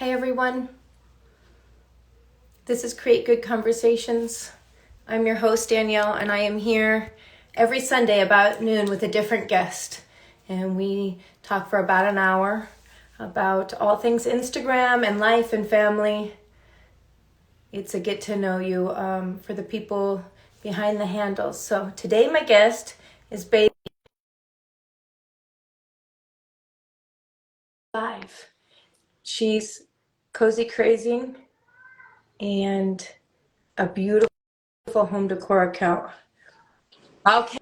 Hi everyone, this is Create Good Conversations. I'm your host Danielle and I am here every Sunday about noon with a different guest. And we talk for about an hour about all things Instagram and life and family. It's a get to know you for the people behind the handles. So today my guest is Bailey Live. She's cozy crazy and a beautiful home decor account. Okay.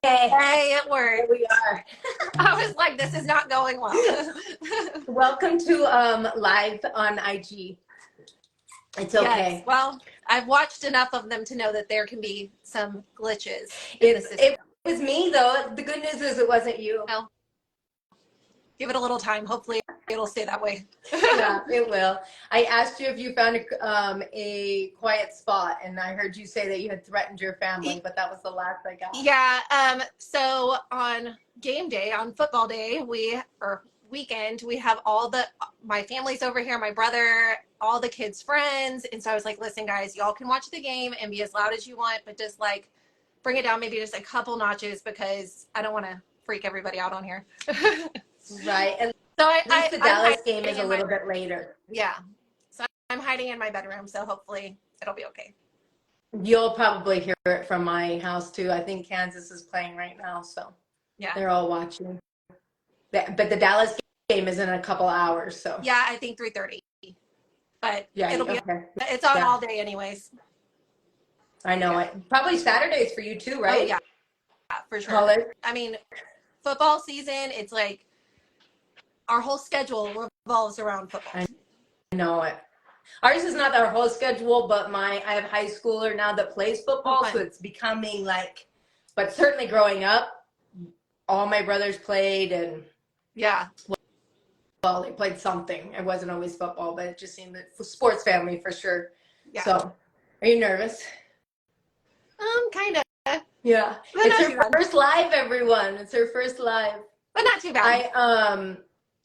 Hey, it worked. Here we are. I was like, this is not going well. Welcome to live on IG. It's okay. Yes, well, I've watched enough of them to know that there can be some glitches in the It system. was me though. The good news is it wasn't you. Well, give it a little time. Hopefully it'll stay that way. Yeah, it will. I asked you if you found a quiet spot, and I heard you say that you had threatened your family, but that was the last I got. Yeah, so on game day, on football day, weekend, we have my family's over here, my brother, all the kids' friends. And so I was like, listen, guys, y'all can watch the game and be as loud as you want, but just like bring it down maybe just a couple notches because I don't want to freak everybody out on here. Right. And So at least the Dallas game is a little bit later. Yeah. So I'm hiding in my bedroom, so hopefully it'll be okay. You'll probably hear it from my house too. I think Kansas is playing right now, so yeah, they're all watching. But the Dallas game is in a couple hours, so yeah, I think 3:30. But yeah, it'll be okay. It's on all day anyways. I know it. Probably Saturdays for you too, right? Oh yeah, for sure. College. I mean, football season, it's like our whole schedule revolves around football. I know it. Ours is not our whole schedule, but I have high schooler now that plays football, so it's becoming like, but certainly growing up, all my brothers played and yeah. Well, they played something. It wasn't always football, but it just seemed that sports family for sure. Yeah. So, are you nervous? Kind of. Yeah. But it's her first live, everyone. It's her first live. But not too bad.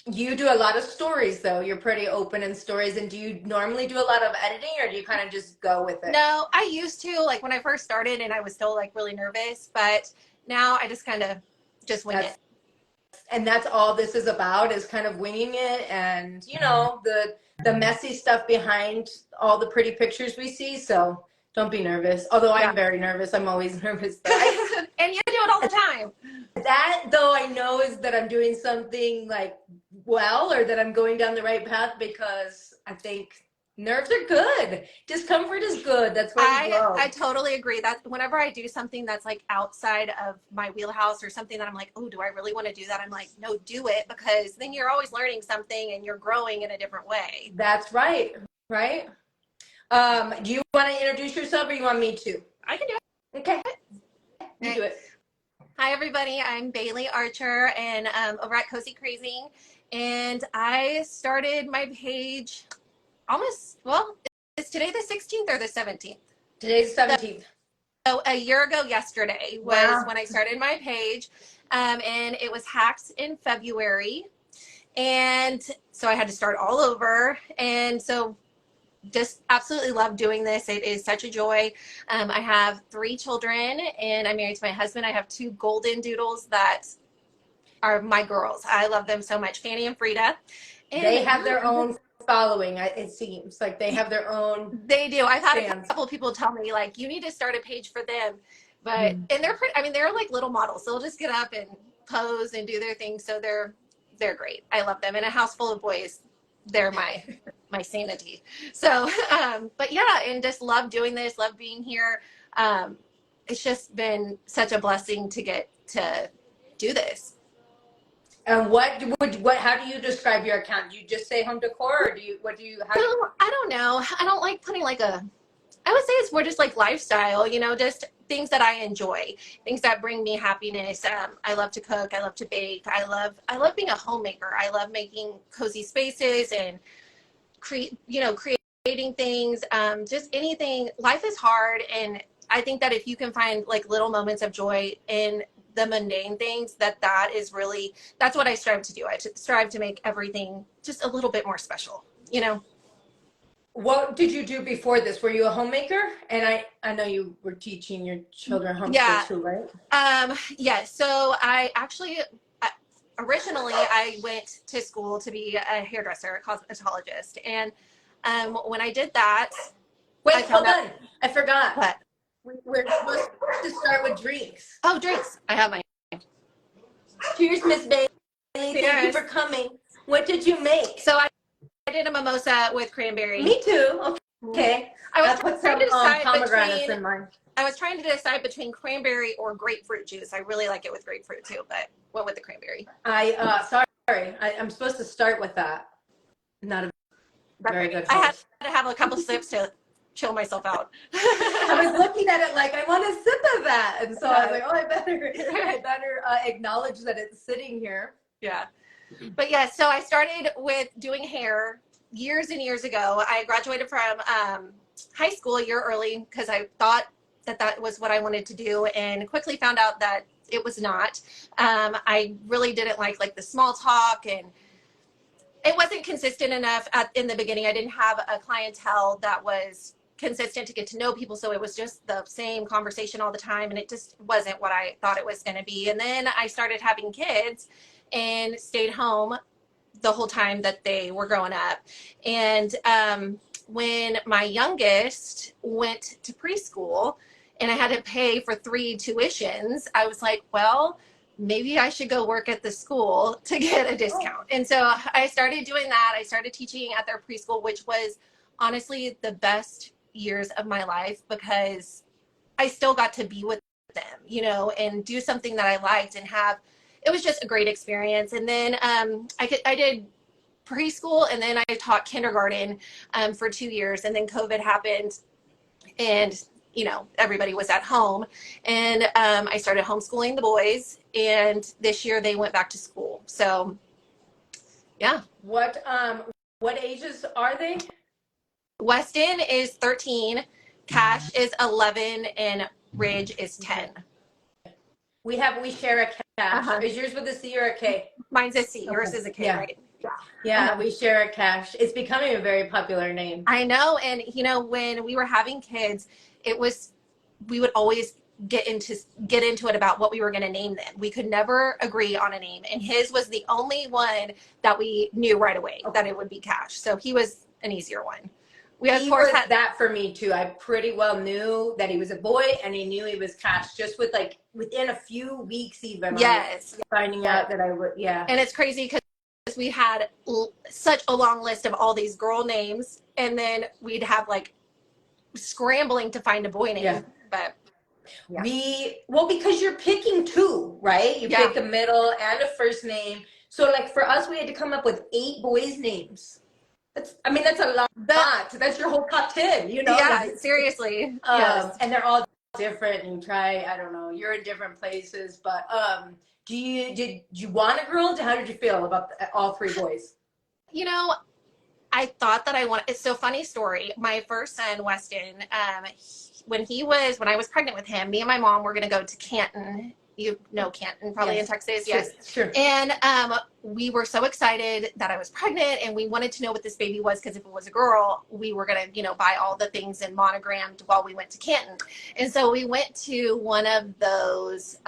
You do a lot of stories though. You're pretty open in stories. And do you normally do a lot of editing or do you kind of just go with it? No, I used to, like when I first started and I was still like really nervous, but now I just kind of just wing it. And that's all this is about, is kind of winging it, and you know, the messy stuff behind all the pretty pictures we see. So don't be nervous. Although I'm very nervous. I'm always nervous. And you do it all the time. That though I know is that I'm doing something like well, or that I'm going down the right path, because I think nerves are good. Discomfort is good. That's where we grow. I totally agree. That whenever I do something that's like outside of my wheelhouse or something that I'm like, oh, do I really want to do that? I'm like, no, do it, because then you're always learning something and you're growing in a different way. That's right. Right. Do you want to introduce yourself or you want me to? I can do it. Okay. You do it. Hi, everybody. I'm Bailey Archer and over at Cozy Crazy. And I started my page is today the 16th or the 17th? Today's the 17th. So a year ago yesterday was when I started my page. And it was hacked in February. And so I had to start all over. And so just absolutely love doing this. It is such a joy. I have 3 children and I'm married to my husband. I have 2 golden doodles that are my girls. I love them so much, Fanny and Frida. And they have their own following. It seems like they have their own. They do. I've had a couple of people tell me like, you need to start a page for them. But and they're pretty. I mean, they're like little models. They'll just get up and pose and do their thing. So they're great. I love them. In a house full of boys, they're my sanity. So, but yeah, and just love doing this. Love being here. It's just been such a blessing to get to do this. And how do you describe your account? Do you just say home decor, or I don't know. I don't like putting I would say it's more just like lifestyle, you know, just things that I enjoy, things that bring me happiness. I love to cook. I love to bake. I love being a homemaker. I love making cozy spaces and creating things. Just anything. Life is hard. And I think that if you can find like little moments of joy in the mundane things, that's what I strive to do. I strive to make everything just a little bit more special. you know. What did you do before this? Were you a homemaker? And I know you were teaching your children homeschool Yeah. too, right? Yeah. So I actually, originally I went to school to be a hairdresser, a cosmetologist. And when I did that, I Wait, found hold out on. I forgot. what? We're supposed to start with drinks. Oh, drinks. I have my Cheers, Miss Bailey. Thank you cheers. for coming. What did you make? So I did a mimosa with cranberry. Me too. Okay. I was I put trying some to decide pomegranates between in mine. I was trying to decide between cranberry or grapefruit juice. I really like it with grapefruit too, but went with the cranberry. I'm supposed to start with that. Not a very good I had host. to have a couple sips to chill myself out. I was looking at it like I want a sip of that, and so I was like, oh, I better acknowledge that it's sitting here. Yeah. But yeah, so I started with doing hair years and years ago. I graduated from high school a year early because I thought that that was what I wanted to do, and quickly found out that it was not. I really didn't like the small talk, and it wasn't consistent enough in the beginning. I didn't have a clientele that was consistent to get to know people, so it was just the same conversation all the time, and it just wasn't what I thought it was going to be. And then I started having kids and stayed home the whole time that they were growing up. And when my youngest went to preschool and I had to pay for 3 tuitions, I was like, well, maybe I should go work at the school to get a discount. And so I started doing that. I started teaching at their preschool, which was honestly the best years of my life because I still got to be with them, and do something that I liked and have. It was just a great experience. And then I did preschool, and then I taught kindergarten for 2 years, and then COVID happened, and everybody was at home, and I started homeschooling the boys, and this year they went back to school. So yeah. What ages are they? Weston is 13, Cash is 11, and Ridge is 10. We share a cash. Uh-huh. Is yours with a C or a K? Mine's a C. Yours Okay. is a K, Yeah. right? Yeah, we share a cash. It's becoming a very popular name. I know. And when we were having kids, we would always get into it about what we were going to name them. We could never agree on a name, and his was the only one that we knew right away that it would be Cash. So he was an easier one. We of course had that for me too. I pretty well knew that he was a boy, and he knew he was Cash just within a few weeks even. Yes. Finding out that I would, yeah. And it's crazy because we had such a long list of all these girl names, and then we'd have scrambling to find a boy name. Yeah. But yeah. Because you're picking 2, right? You pick a middle and a first name. So for us, we had to come up with 8 boys' names. That's a lot. That's your whole top 10, Yeah, seriously. Yes. And they're all different, and I don't know, you're in different places, but did you want a girl? How did you feel about all 3 boys? I thought that I wanted. It's so funny story. My first son, Weston, when I was pregnant with him, me and my mom were going to go to Canton. You know Canton, probably in Texas. Yes. Sure. And we were so excited that I was pregnant, and we wanted to know what this baby was, because if it was a girl, we were going to, buy all the things and monogrammed while we went to Canton. And so we went to one of those,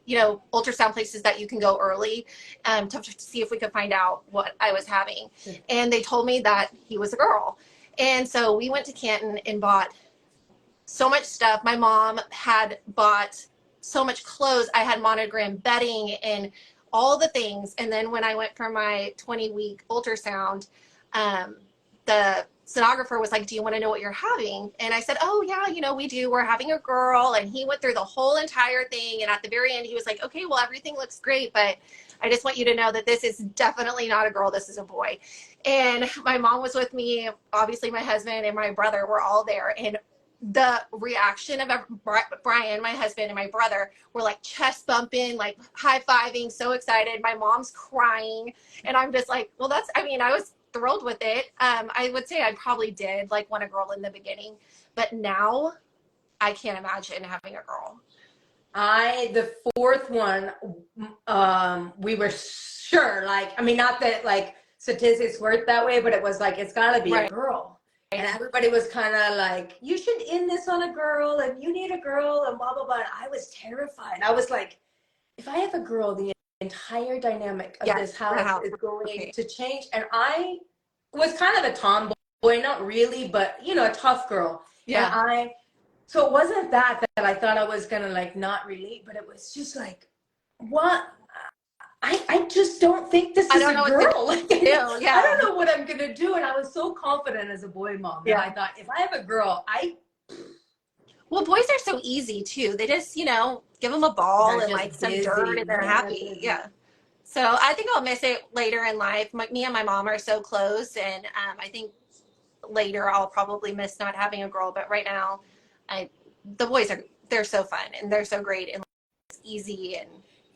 ultrasound places that you can go early to see if we could find out what I was having. Sure. And they told me that he was a girl. And so we went to Canton and bought so much stuff. My mom had bought so much clothes. I had monogram bedding and all the things. And then when I went for my 20-week ultrasound, the sonographer was like, do you want to know what you're having? And I said, oh yeah, we do. We're having a girl. And he went through the whole entire thing. And at the very end, he was like, okay, well, everything looks great, but I just want you to know that this is definitely not a girl. This is a boy. And my mom was with me. Obviously my husband and my brother were all there. And the reaction of Brian, my husband, and my brother were chest bumping, high-fiving, so excited. My mom's crying. And I'm just like, well, I was thrilled with it. I would say I probably did want a girl in the beginning, but now I can't imagine having a girl. The 4th one, we were sure, not that statistics worked that way, but it was like, it's got to be a Right. girl. And everybody was kind of like, you should end this on a girl, and you need a girl, and blah, blah, blah. And I was terrified. I was like, if I have a girl, the entire dynamic of this house is going to change. And I was kind of a tomboy, not really, but, you know, a tough girl. Yeah. And so it wasn't that I thought I was going to like not relate, but it was just like, what? I just don't think this is a girl. Like, Yeah. I don't know what I'm going to do. And I was so confident as a boy mom that I thought, if I have a girl, well, boys are so easy too. They just, you know, give them a ball and like some dirt and they're happy. Yeah. So I think I'll miss it later in life. Me and my mom are so close, and I think later I'll probably miss not having a girl. But right now, the boys they're so fun and they're so great and it's easy, and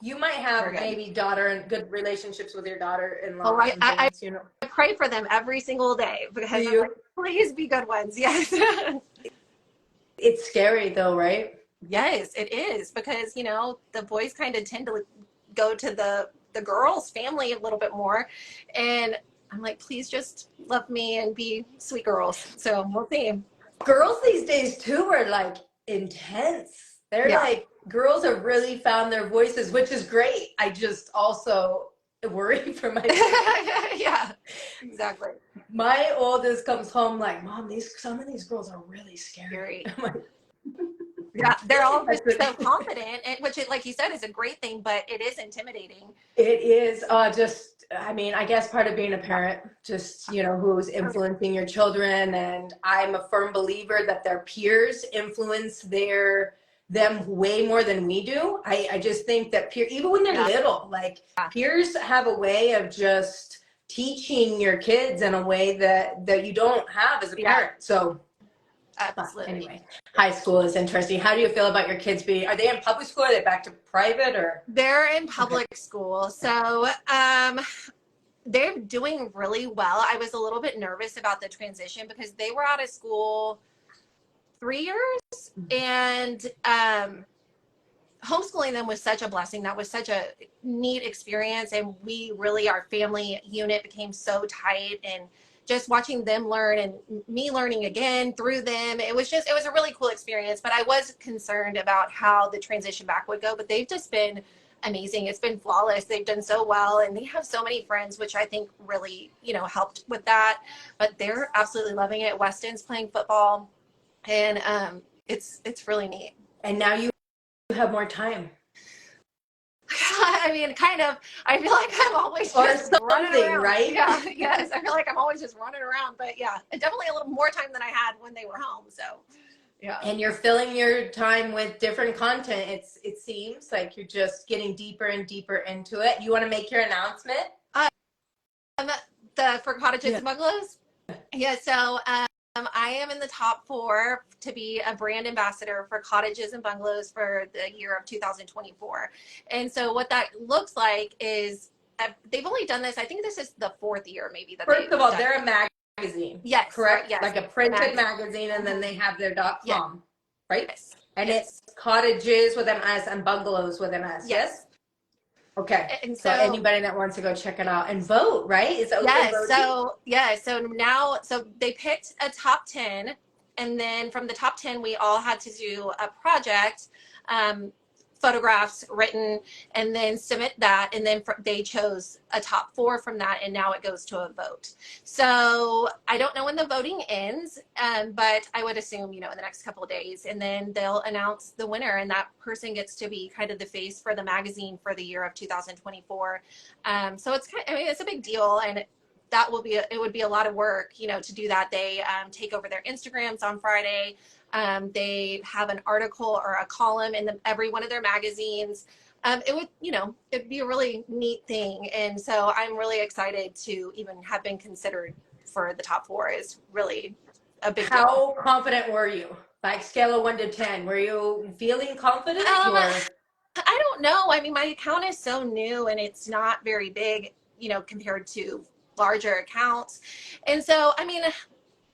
you might have maybe daughter and good relationships with your daughter-in-law. Oh, I pray for them every single day because I'm like, please be good ones. Yes. It's scary though, right? Yes, it is, because, you know, the boys kind of tend to go to the girl's family a little bit more. And I'm like, please just love me and be sweet girls. So we'll see. Girls these days too are like intense. They're like, girls have really found their voices, which is great. I just also worry for my Yeah, exactly. My oldest comes home like, Mom, some of these girls are really scary. Yeah, they're all just so confident, which, like you said, is a great thing, but it is intimidating. It is I mean, I guess part of being a parent, just, you know, who's influencing your children. And I'm a firm believer that their peers influence them way more than we do. I just think that even when they're little, like peers have a way of just teaching your kids in a way that you don't have as a parent. So absolutely. Anyway, high school is interesting. How do you feel about your kids are they in public school? Are they back to private, or? They're in public school. So they're doing really well. I was a little bit nervous about the transition because they were out of school 3 years, and homeschooling them was such a blessing. That was such a neat experience, and we really, our family unit became so tight, and just watching them learn and me learning again through them, it was a really cool experience. But I was concerned about how the transition back would go, but they've just been amazing. It's been flawless. They've done so well, and they have so many friends, which I think really, you know, helped with that. But they're absolutely loving it. Weston's playing football, and it's really neat. And now you have more time. I mean, kind of. I feel like I'm always just running around, right? Yeah, yes. I feel like I'm always just running around, but yeah, definitely a little more time than I had when they were home. So, yeah. And you're filling your time with different content. It seems like you're just getting deeper and deeper into it. You want to make your announcement? For cottages and bungalows. Yeah. So, I am in the top 4 to be a brand ambassador for cottages and bungalows for the year of 2024. And so what that looks like is they've only done this, I think this is the 4th year maybe. First of all, they're a magazine. Yes. Correct? Yes. Like a printed magazine, and then they have their .com, right? Yes. And it's cottages with an S and bungalows with an S. Yes. Okay. And so anybody that wants to go check it out and vote, right? Is it open voting? So they picked a top 10, and then from the top 10 we all had to do a project, photographs written, and then submit that, and then they chose a top 4 from that, and now it goes to a vote. So I don't know when the voting ends, but I would assume, you know, in the next couple of days, and then they'll announce the winner, and that person gets to be kind of the face for the magazine for the year of 2024. So it's a big deal, and it would be a lot of work, you know, to do that. They take over their Instagrams on Friday. They have an article or a column in every one of their magazines. It'd be a really neat thing. And so I'm really excited to even have been considered for the top 4 is really a big deal. How confident were you? Like scale of 1 to 10, were you feeling confident? I don't know. I mean, my account is so new and it's not very big, you know, compared to larger accounts. And so, I mean,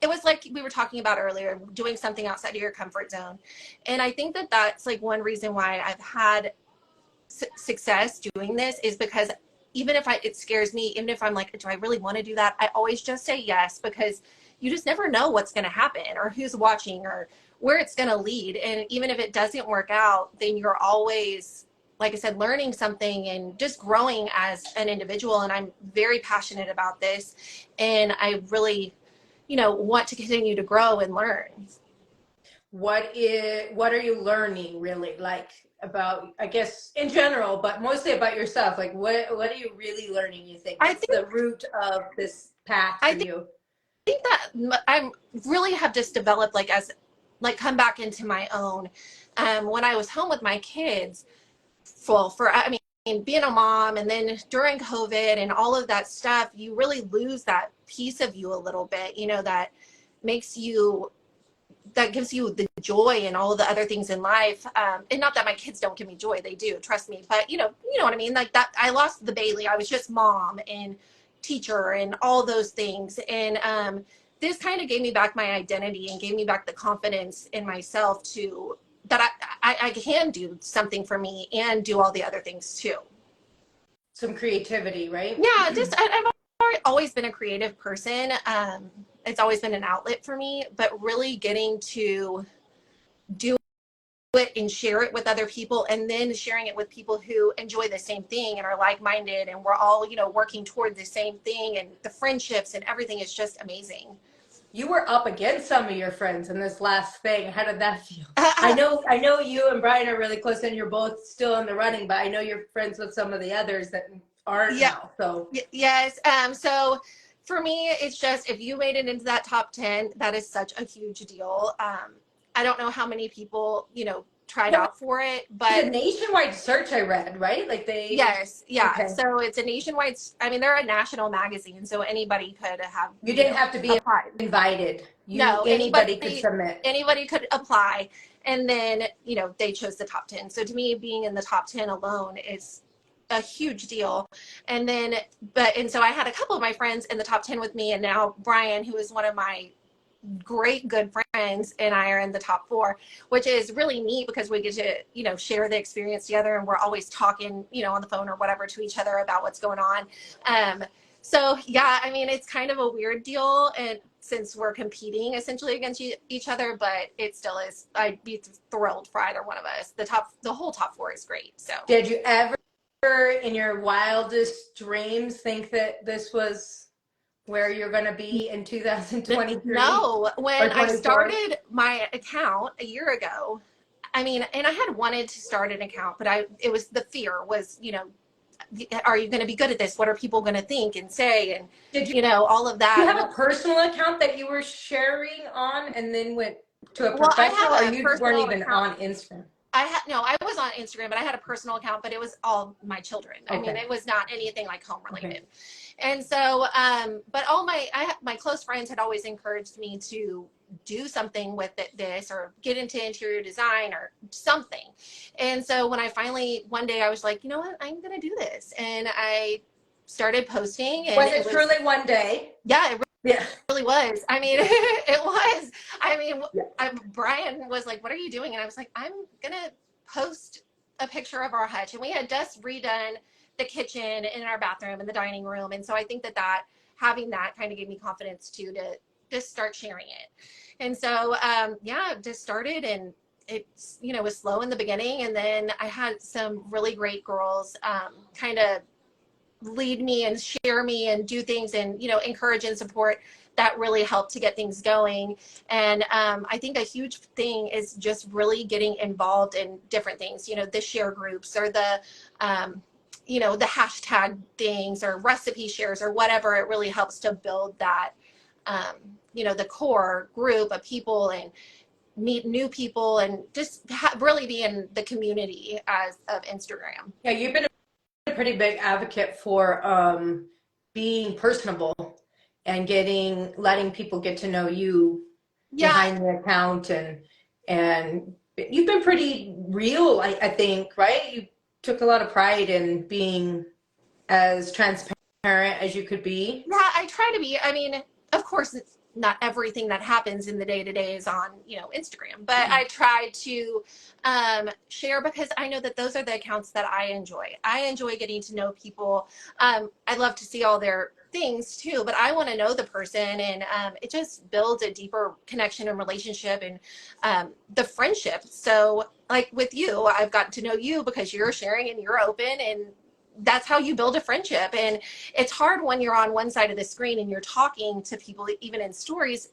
it was like we were talking about earlier, doing something outside of your comfort zone. And I think that's like one reason why I've had success doing this is because even if it scares me, even if I'm like, do I really want to do that? I always just say yes, because you just never know what's going to happen or who's watching or where it's going to lead. And even if it doesn't work out, then you're always, like I said, learning something and just growing as an individual. And I'm very passionate about this. And I really, want to continue to grow and learn. What are you learning really, like, about, I guess, in general, but mostly about yourself? Like, what are you really learning, you think? I What's think the root of this path I for think, you? think that I really have just developed come back into my own. When I was home with my kids, I mean, being a mom, and then during COVID and all of that stuff, you really lose that piece of you a little bit, that makes you, that gives you the joy and all the other things in life. And not that my kids don't give me joy, they do, trust me. But you know what I mean. Like that, I lost the Bailey. I was just mom and teacher and all those things. And this kind of gave me back my identity and gave me back the confidence in myself to that I can do something for me and do all the other things too. Some creativity, right? Yeah, just I've always been a creative person. It's always been an outlet for me, but really getting to do it and share it with other people, and then sharing it with people who enjoy the same thing and are like-minded, and we're all working toward the same thing, and the friendships and everything is just amazing. You were up against some of your friends in this last thing. How did that feel? I know you and Brian are really close and you're both still in the running, but I know you're friends with some of the others that aren't Yeah. now. So Yes. So for me, it's just, if you made it into that top 10, that is such a huge deal. I don't know how many people, tried yeah, out for it, it's but a nationwide search, I read, right? Like yes. Yeah. okay. So it's a nationwide, I mean, they're a national magazine, so anybody could have, You didn't have to be applied. invited. No, Anybody could submit. anybody could apply, and then they chose the top 10. So to me, being in the top 10 alone is a huge deal. And then and so I had a couple of my friends in the top 10 with me, and now Brian, who is one of my great good friends, and I are in the top 4, which is really neat because we get to share the experience together, and we're always talking on the phone or whatever to each other about what's going on. So yeah, I mean, it's kind of a weird deal, and since we're competing essentially against each other, but it still is, I'd be thrilled for either one of us. The whole top 4 is great. So Did you ever in your wildest dreams think that this was where you're going to be in 2023 no, or when I 24? started my account a year ago, I mean, and I had wanted to start an account, but it was, the fear was, are you going to be good at this? What are people going to think and say? And, Did all of you that. have a personal account that you were sharing on and then went to a Well, I professional, or have a you weren't personal even account. on Instagram? I was on Instagram, but I had a personal account, but it was all my children. I mean, it was not anything like home related. Okay. And so, but all my close friends had always encouraged me to do something with this, or get into interior design or something. And so when I finally, one day I was like, you know what, I'm going to do this. And I started posting, and Was it truly one day? yeah, Yeah. really was. I mean, it was. I mean, Yeah. Brian was like, "What are you doing?" And I was like, "I'm gonna post a picture of our hutch." And we had just redone the kitchen and our bathroom and the dining room, and so I think that having that kind of gave me confidence too, to just start sharing it. And so, yeah, just started, and it's was slow in the beginning, and then I had some really great girls, kind of lead me and share me and do things, and encourage and support, that really helped to get things going. And I think a huge thing is just really getting involved in different things, the share groups, or the hashtag things, or recipe shares, or whatever. It really helps to build that, the core group of people, and meet new people, and just really be in the community of Instagram. Yeah, you've been a pretty big advocate for being personable and letting people get to know you Yeah. behind the account, and you've been pretty real, I think, right? You took a lot of pride in being as transparent as you could be. Yeah, I try to be. I mean, of course, not everything that happens in the day-to-day is on, Instagram, but I try to share, because I know that those are the accounts that I enjoy getting to know people. I love to see all their things too, but I want to know the person, and it just builds a deeper connection and relationship, and the friendship. So like with you, I've gotten to know you because you're sharing and you're open, and that's how you build a friendship. And it's hard when you're on one side of the screen and you're talking to people, even in stories,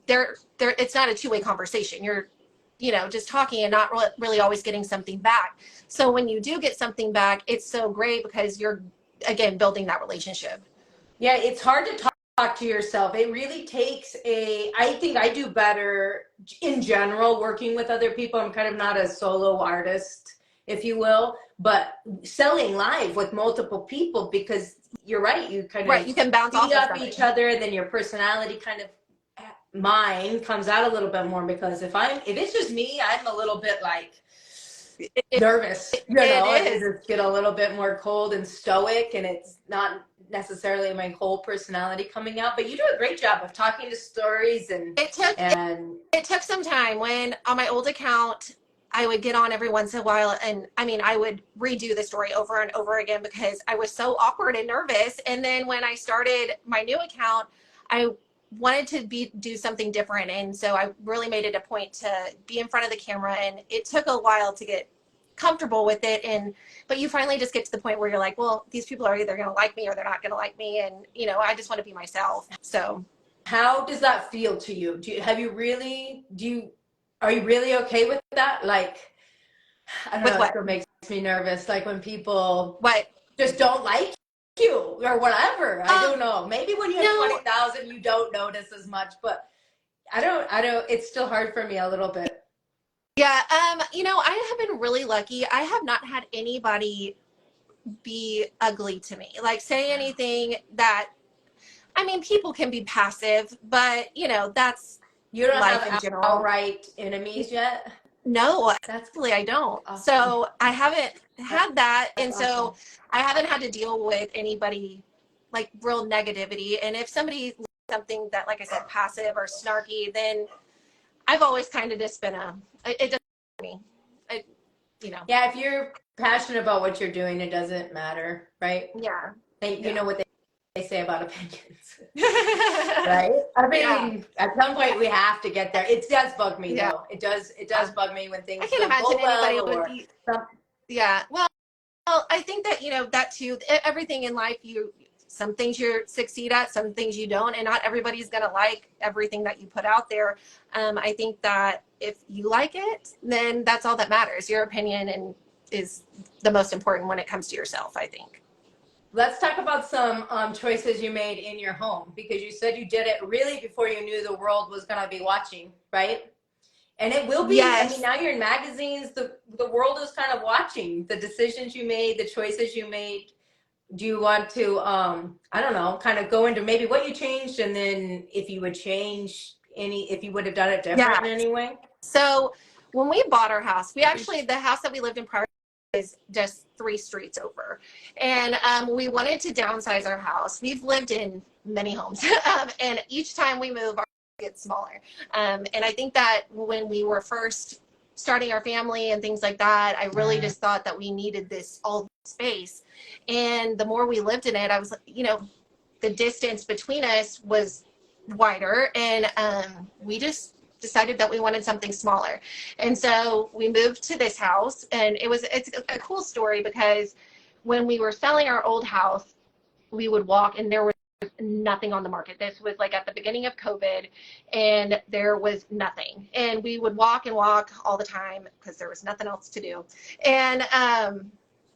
they're it's not a two-way conversation. You're just talking and not really always getting something back. So when you do get something back, it's so great because you're, again, building that relationship. Yeah, it's hard to talk to yourself. It really takes I think I do better in general working with other people. I'm kind of not a solo artist, if you will, but selling live with multiple people, because you're right, you kind Right, of you can bounce feed off of off each other, and then your personality kind of, mine comes out a little bit more, because if it's just me, I'm a little bit like nervous, it is. just get a little bit more cold and stoic, and it's not necessarily my whole personality coming out. But you do a great job of talking to stories, and it took some time. When on my old account, I would get on every once in a while, and I would redo the story over and over again because I was so awkward and nervous. And then when I started my new account, I wanted to do something different, and so I really made it a point to be in front of the camera, and it took a while to get comfortable with it. But you finally just get to the point where you're like, well, these people are either going to like me or they're not going to like me, and I just want to be myself. So how does that feel to you? Are you really okay with that? Like, I don't with know, it what? still makes me nervous. Like when people What? just don't like you or whatever. I don't know. Maybe when you have No. 20,000, you don't notice as much, but I don't, it's still hard for me a little bit. Yeah, I have been really lucky. I have not had anybody be ugly to me, like say anything that, people can be passive, but that's You don't life in have general. outright enemies yet? No, That's actually, I don't. awesome. So I haven't had that. And That's so awesome. I haven't had to deal with anybody like real negativity. And if somebody something that, like I said, passive or snarky, then I've always kind of just been it doesn't me. I, Yeah, if you're passionate about what you're doing, it doesn't matter, right? Yeah. You know what they say about opinions, Yeah. right? I Yeah. mean, at some point we have to get there. It does bug me Yeah. though. It does bug me when I things can't don't imagine go anybody well, would or be. something. Yeah. Well, I think that, that too, everything in life, some things you succeed at, some things you don't, and not everybody's going to like everything that you put out there. I think that if you like it, then that's all that matters. Your opinion is the most important when it comes to yourself, I think. Let's talk about some choices you made in your home, because you said you did it really before you knew the world was going to be watching, right? And it will be. I mean, Yes. now you're in magazines. The world is kind of watching the decisions you made, the choices you made. Do you want to, I don't know, kind of go into maybe what you changed, and then if you would change if you would have done it Yeah. different in any way? So when we bought our house, the house that we lived in prior is just 3 streets over. And we wanted to downsize our house. We've lived in many homes, and each time we move, our house gets smaller. And I think that when we were first starting our family and things like that, I really just thought that we needed all space. And the more we lived in it, I was like, the distance between us was wider, and we just decided that we wanted something smaller. And so we moved to this house, and it's a cool story because when we were selling our old house, we would walk and there was nothing on the market. This was like at the beginning of COVID, and there was nothing. And we would walk and walk all the time because there was nothing else to do. And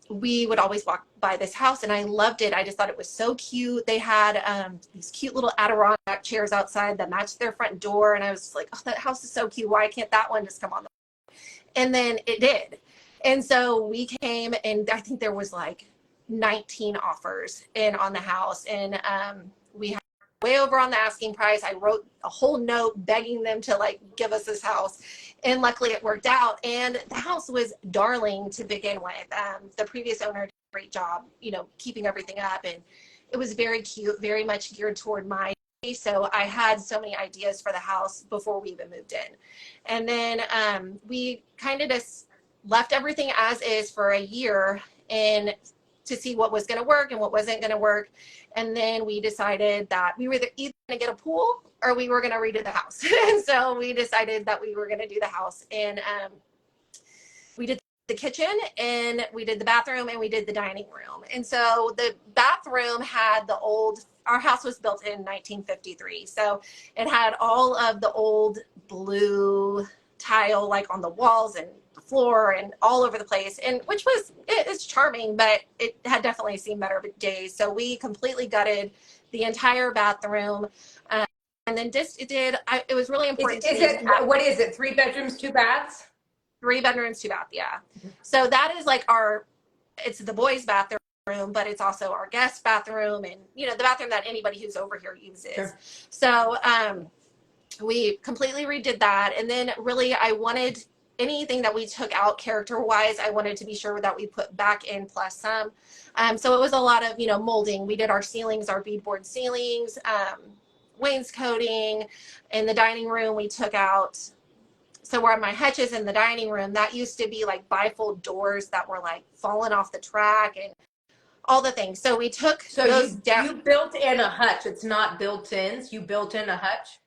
we would always walk by this house, and I loved it. I just thought it was so cute. They had these cute little Adirondack chairs outside that matched their front door, and I was like, oh, that house is so cute. Why can't that one just come on? And then it did. And so we came, and I think there was like 19 offers in on the house, and we had way over on the asking price. I wrote a whole note begging them to like give us this house, and luckily it worked out. And the house was darling to begin with. The previous owner did a great job, keeping everything up, and it was very cute, very much geared toward my So I had so many ideas for the house before we even moved in. And then we kind of just left everything as is for a year and to see what was going to work and what wasn't going to work. And then we decided that we were either going to get a pool or we were going to redo the house. And so we decided that we were going to do the house. And we did the kitchen and we did the bathroom and we did the dining room. And so the bathroom had our house was built in 1953. So it had all of the old blue tile like on the walls and the floor and all over the place, and which was, it's charming, but it had definitely seen better days. So we completely gutted the entire bathroom. And then it was really important to me. What is it? 3 bedrooms, 2 baths? 3 bedrooms, 2 baths. Yeah. So that is like it's the boys' bathroom, but it's also our guest bathroom and, the bathroom that anybody who's over here uses. Sure. So, we completely redid that. And then really I wanted anything that we took out character wise, I wanted to be sure that we put back in plus some. So it was a lot of, molding. We did our ceilings, our beadboard ceilings, wainscoting. In the dining room, we took out, so where my hutches in the dining room, that used to be like bifold doors that were like falling off the track and all the things. So we took those down. You built in a hutch. It's not built in. So you built in a hutch?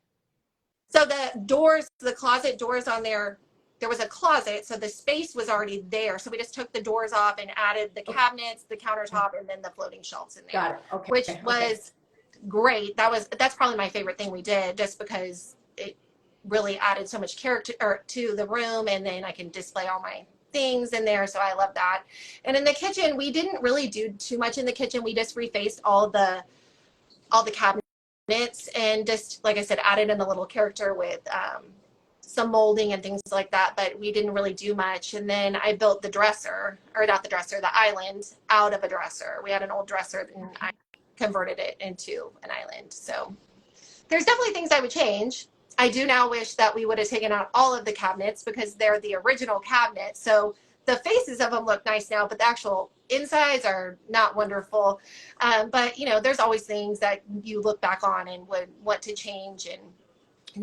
So the doors, the closet doors on there was a closet. So the space was already there. So we just took the doors off and added the cabinets, the countertop, and then the floating shelves in there. Got it. Okay. Which was great. That's probably my favorite thing we did, just because it really added so much character to the room, and then I can display all my things in there. So I love that. And in the kitchen, we didn't really do too much in the kitchen. We just refaced all the cabinets and just, like I said, added in a little character with some molding and things like that, but we didn't really do much. And then I built the island out of a dresser. We had an old dresser and I converted it into an island. So there's definitely things I would change. I do now wish that we would have taken out all of the cabinets because they're the original cabinets. So the faces of them look nice now, but the actual insides are not wonderful. But there's always things that you look back on and would want to change and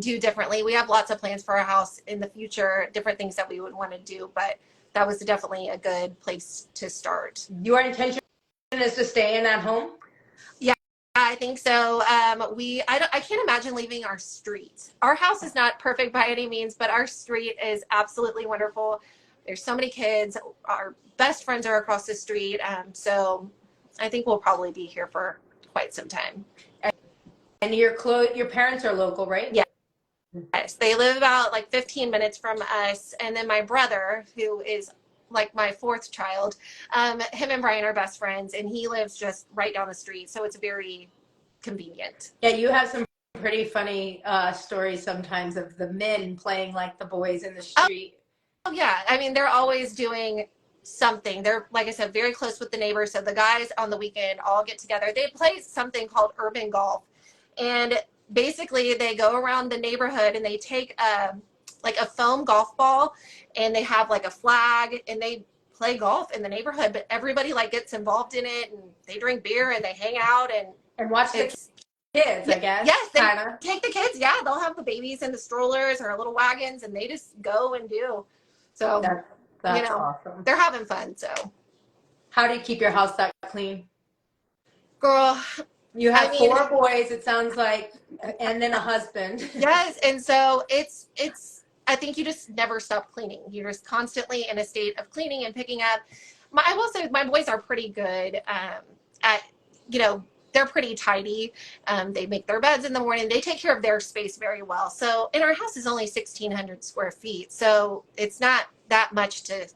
do differently. We have lots of plans for our house in the future, different things that we would want to do, but that was definitely a good place to start. Your intention is to stay in that home? Yeah, I think so. I can't imagine leaving our street. Our house is not perfect by any means, but our street is absolutely wonderful. There's so many kids. Our best friends are across the street. So I think we'll probably be here for quite some time. And your parents are local, right? Yeah. Yes, they live about like 15 minutes from us. And then my brother, who is like my 4th child, him and Brian are best friends, and he lives just right down the street. So it's very convenient. Yeah, you have some pretty funny stories sometimes of the men playing like the boys in the street. Oh yeah. I mean, they're always doing something. They're, like I said, very close with the neighbors. So the guys on the weekend all get together. They play something called urban golf. And basically they go around the neighborhood and they take like a foam golf ball and they have like a flag and they play golf in the neighborhood, but everybody like gets involved in it and they drink beer and they hang out and watch the kids, I guess. Yes, they take the kids. Yeah, they'll have the babies in the strollers or little wagons and they just go and do. So that's awesome. They're having fun. So how do you keep your house that clean? Girl, you have 4 boys, it sounds like, and then a husband. Yes, and so it's I think you just never stop cleaning. You're just constantly in a state of cleaning and picking up. I will say my boys are pretty good at, they're pretty tidy. They make their beds in the morning. They take care of their space very well. So, and our house is only 1,600 square feet. So it's not that much to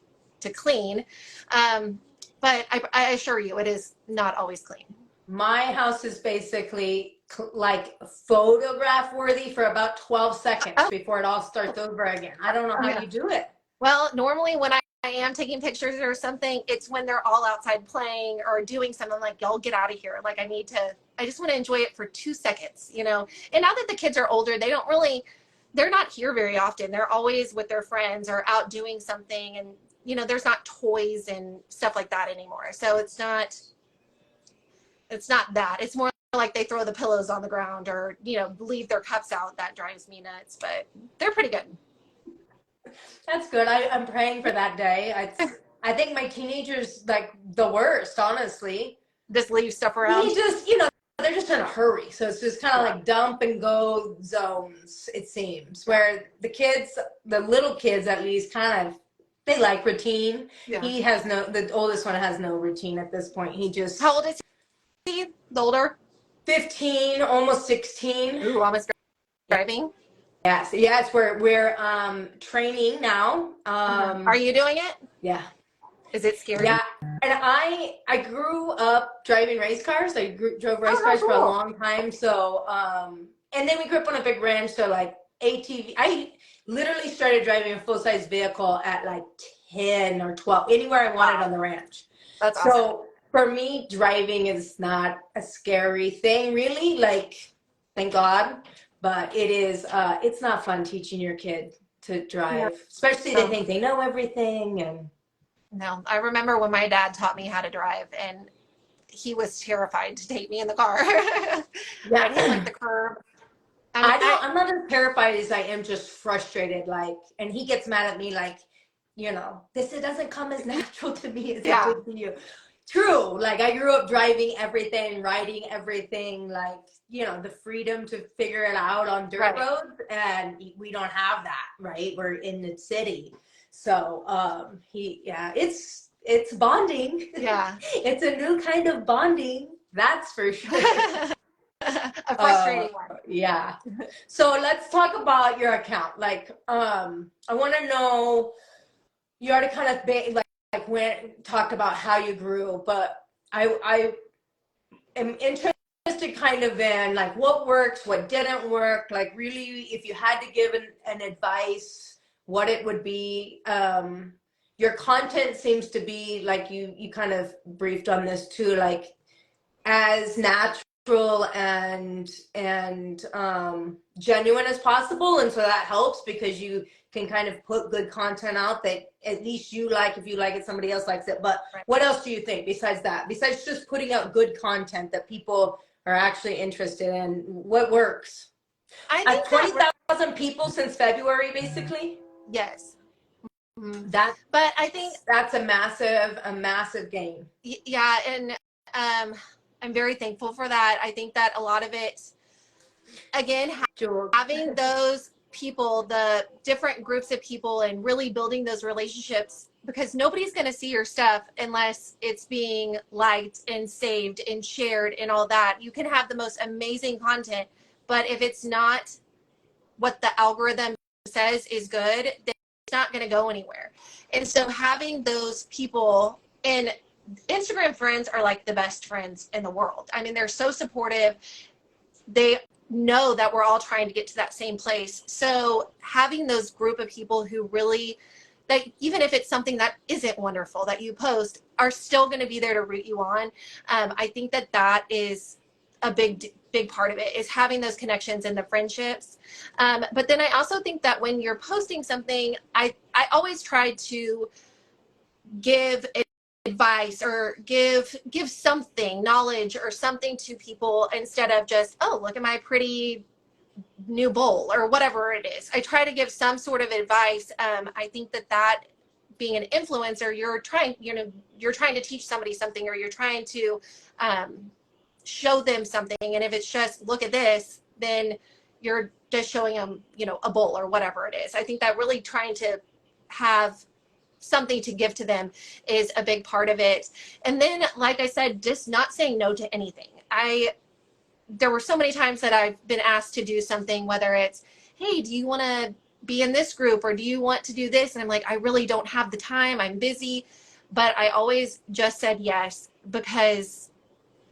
clean. But I assure you, it is not always clean. My house is basically like photograph worthy for about 12 seconds before it all starts over again. I don't know how you do it. Well, normally when I am taking pictures or something, it's when they're all outside playing or doing something like, y'all get out of here. Like I just want to enjoy it for 2 seconds, And now that the kids are older, they're not here very often. They're always with their friends or out doing something. And, there's not toys and stuff like that anymore. So it's not that. It's more like they throw the pillows on the ground or, leave their cups out. That drives me nuts, but they're pretty good. That's good. I'm praying for that day. I think my teenager's like the worst, honestly. Just leave stuff around. He just, they're just in a hurry. So it's just kind of like dump and go zones, it seems. Where the little kids at least they like routine. Yeah. The oldest one has no routine at this point. How old is he? The older? 15, almost 16. Ooh, almost driving. Yes, we're training now. Are you doing it? Yeah. Is it scary? Yeah, and I grew up driving race cars. I drove race cars for a long time. So, and then we grew up on a big ranch. So like ATV, I literally started driving a full-size vehicle at like 10 or 12, anywhere I wanted on the ranch. That's awesome. So for me, driving is not a scary thing, really. Like, thank God. But it's not fun teaching your kid to drive, especially they think they know everything. And no, I remember when my dad taught me how to drive, and he was terrified to take me in the car. I'd hit like the curb. I'm not as terrified as I am just frustrated. Like, and he gets mad at me, like, this it doesn't come as natural to me as it did to you. True. Like, I grew up driving everything, riding everything, like, the freedom to figure it out on dirt roads, and we don't have that, right? We're in the city. So, it's bonding. Yeah. It's a new kind of bonding. That's for sure. A frustrating one. Yeah. So let's talk about your account. Like, I want to know, you already kind of talked about how you grew, but I am interested kind of in like what works, what didn't work, like really if you had to give an advice, what it would be. Your content seems to be like you kind of briefed on this too, like as natural and genuine as possible, and so that helps because you can kind of put good content out that at least you like. If you like it, somebody else likes it. But what else do you think besides that, besides just putting out good content that people are actually interested in? What works? I think 20,000 people since February, basically. Yes. But I think that's a massive gain. Yeah, and I'm very thankful for that. I think that a lot of it, again, having those people, the different groups of people, and really building those relationships, because nobody's going to see your stuff unless it's being liked and saved and shared and all that. You can have the most amazing content, but if it's not what the algorithm says is good, then it's not going to go anywhere. And so having those people, and Instagram friends are like the best friends in the world. I mean, they're so supportive. They know that we're all trying to get to that same place. So having those group of people who really, that even if it's something that isn't wonderful that you post, are still going to be there to root you on. I think that is a big part of it, is having those connections and the friendships. But then I also think that when you're posting something, I always try to give advice or give something, knowledge or something to people, instead of just, oh, look at my pretty new bowl or whatever it is. I try to give some sort of advice. I think that being an influencer, you're trying to teach somebody something, or you're trying to show them something. And if it's just, look at this, then you're just showing them, a bowl or whatever it is. I think that really trying to have something to give to them is a big part of it. And then, like I said, just not saying no to anything. There were so many times that I've been asked to do something, whether it's, hey, do you want to be in this group, or do you want to do this? And I'm like, I really don't have the time, I'm busy. But I always just said yes, because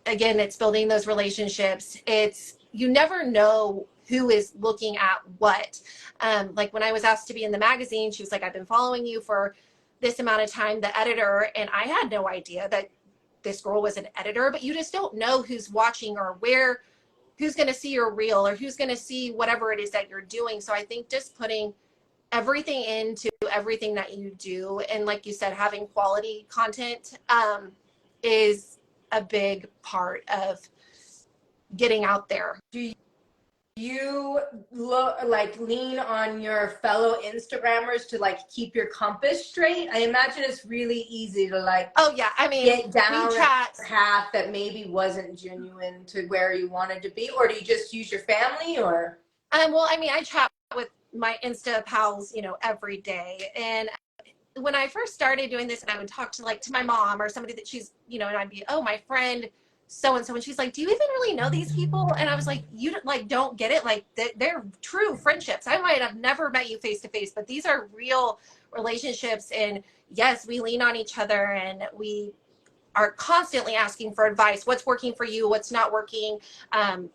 again, it's building those relationships. You never know who is looking at what. Like when I was asked to be in the magazine, she was like, I've been following you for this amount of time, the editor, and I had no idea that this girl was an editor. But you just don't know who's watching, or who's going to see your reel, or who's going to see whatever it is that you're doing. So I think just putting everything into everything that you do, and like you said, having quality content is a big part of getting out there. Do you lean on your fellow Instagrammers to like keep your compass straight? I imagine it's really easy to like, oh yeah, I mean, get down we chat a path that maybe wasn't genuine to where you wanted to be, or do you just use your family? Or well, I mean, I chat with my Insta pals, you know, every day. And when I first started doing this, and I would talk to like to my mom or somebody that she's, you know, and I'd be, oh, my friend so and so, and she's like, do you even really know these people? And I was like, you like don't get it, like they're true friendships. I might have never met you face to face, but these are real relationships. And yes, we lean on each other, and we are constantly asking for advice. What's working for you? What's not working? Um,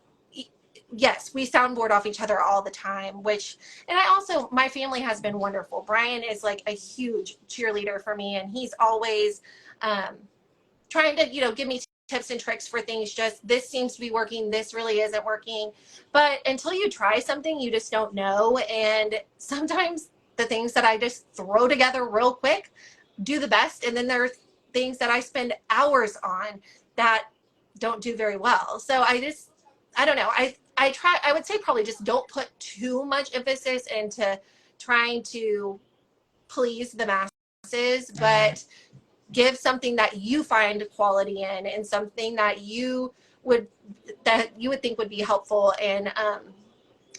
yes, we soundboard off each other all the time, which, and I also, my family has been wonderful. Brian is like a huge cheerleader for me, and he's always trying to, you know, give me tips and tricks for things. Just this seems to be working, this really isn't working. But until you try something, you just don't know. And sometimes the things that I just throw together real quick do the best, and then there are things that I spend hours on that don't do very well. So I don't know. I would say probably just don't put too much emphasis into trying to please the masses, but give something that you find quality in, and something that you would think would be helpful. And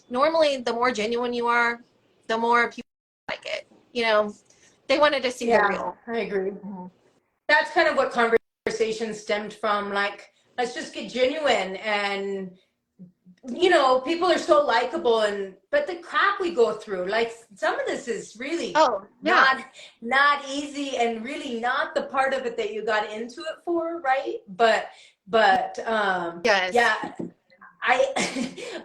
normally the more genuine you are, the more people like it. You know, they wanted to see the real. I agree. That's kind of what conversation stemmed from. Like, let's just get genuine. And you know, people are so likable, but the crap we go through, like some of this is really not easy, and really not the part of it that you got into it for, right? But yes. Yeah,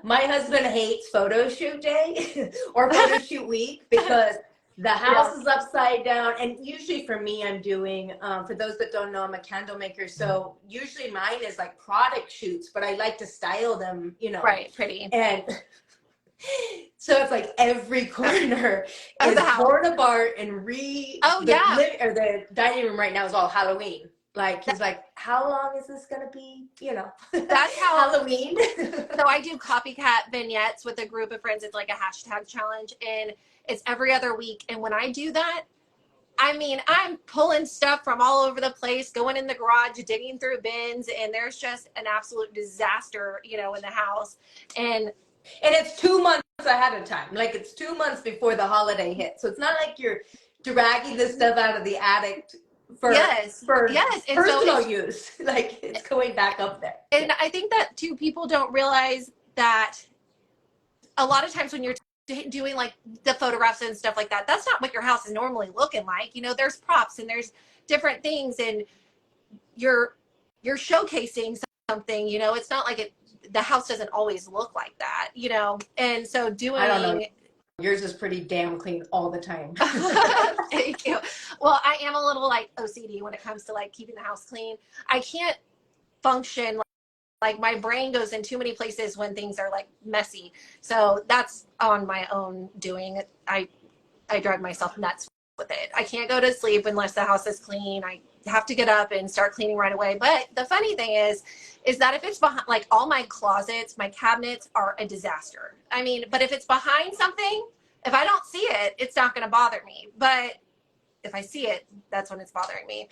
my husband hates photo shoot day or photo shoot week, because the house is upside down. And usually for me, I'm doing, for those that don't know, I'm a candle maker. So usually mine is like product shoots, but I like to style them, you know. Right, pretty. And so it's like every corner is torn apart and the dining room right now is all Halloween. Like, he's like, how long is this going to be? You know, that's how Halloween. So I do copycat vignettes with a group of friends. It's like a hashtag challenge, and it's every other week. And when I do that, I mean, I'm pulling stuff from all over the place, going in the garage, digging through bins, and there's just an absolute disaster, you know, in the house. And it's 2 months ahead of time. Like, it's 2 months before the holiday hits. So it's not like you're dragging this stuff out of the attic for personal use. Like, it's going back up there. And I think that too, people don't realize that a lot of times when you're doing like the photographs and stuff like that, that's not what your house is normally looking like. You know, there's props and there's different things, and you're showcasing something. You know, it's not like the house doesn't always look like that, you know. And so I don't know. Yours is pretty damn clean all the time. Thank you. Well, I am a little like OCD when it comes to like keeping the house clean. I can't function like my brain goes in too many places when things are like messy. So that's on my own doing. I drive myself nuts with it. I can't go to sleep unless the house is clean. I have to get up and start cleaning right away. But the funny thing is that if it's behind, like all my closets, my cabinets are a disaster. I mean, but if it's behind something, if I don't see it, it's not going to bother me. But if I see it, that's when it's bothering me.